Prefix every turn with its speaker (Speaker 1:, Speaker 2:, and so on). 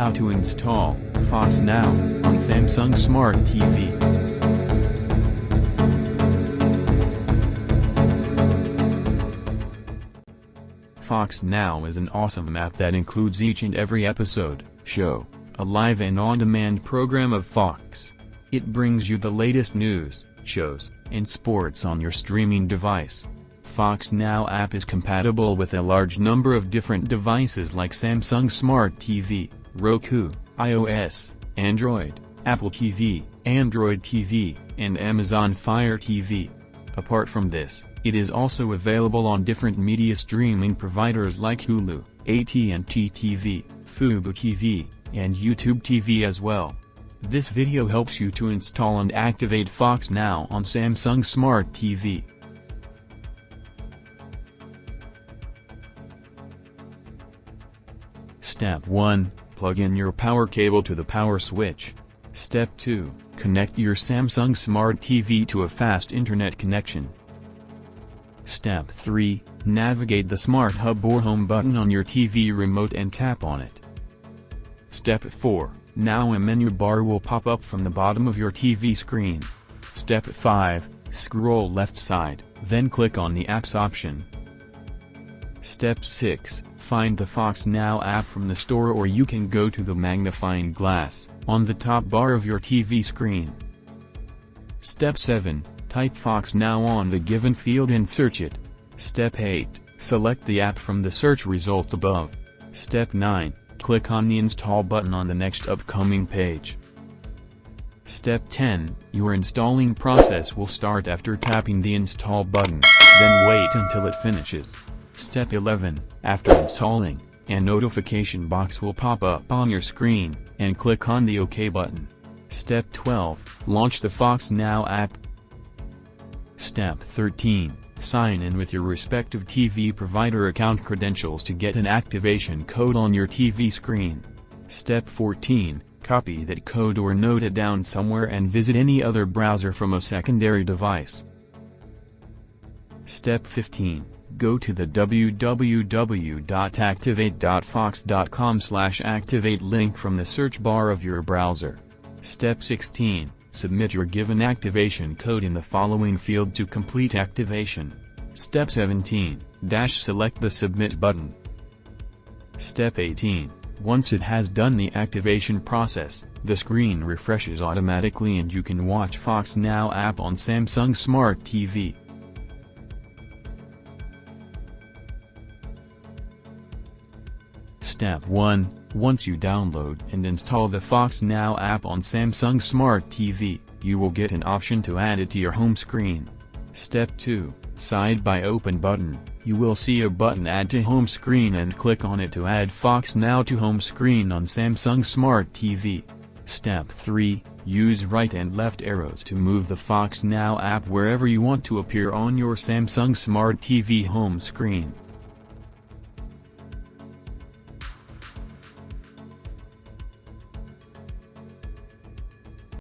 Speaker 1: How to install Fox Now on Samsung Smart TV. Fox Now is an awesome app that includes each and every episode, show, a live and on-demand program of Fox. It brings you the latest news, shows, and sports on your streaming device. Fox Now app is compatible with a large number of different devices like Samsung Smart TV, Roku, iOS, Android, Apple TV, Android TV, and Amazon Fire TV. Apart from this, it is also available on different media streaming providers like Hulu, AT&T TV, Fubo TV, and YouTube TV as well. This video helps you to install and activate Fox Now on Samsung Smart TV. Step 1. Plug in your power cable to the power switch. Step 2. Connect your Samsung Smart TV to a fast internet connection. Step 3. Navigate the Smart Hub or Home button on your TV remote and tap on it. Step 4. Now a menu bar will pop up from the bottom of your TV screen. Step 5. Scroll left side, then click on the Apps option. Step 6. Find the Fox Now app from the store, or you can go to the magnifying glass on the top bar of your TV screen. Step 7. Type Fox Now on the given field and search it. Step 8. Select the app from the search results above. Step 9. Click on the install button on the next upcoming page. Step 10. Your installing process will start after tapping the install button, then wait until it finishes. Step 11. After installing, a notification box will pop up on your screen, and click on the OK button. Step 12. Launch the Fox Now app. Step 13. Sign in with your respective TV provider account credentials to get an activation code on your TV screen. Step 14. Copy that code or note it down somewhere and visit any other browser from a secondary device. Step 15. Go to the www.activate.fox.com/activate link from the search bar of your browser. Step 16. Submit your given activation code in the following field to complete activation. Step 17. Select the Submit button. Step 18. Once it has done the activation process, the screen refreshes automatically and you can watch Fox Now app on Samsung Smart TV. Step 1. Once you download and install the Fox Now app on Samsung Smart TV, you will get an option to add it to your home screen. Step 2. Side by Open button, you will see a button Add to Home Screen and click on it to add Fox Now to home screen on Samsung Smart TV. Step 3. Use right and left arrows to move the Fox Now app wherever you want to appear on your Samsung Smart TV home screen.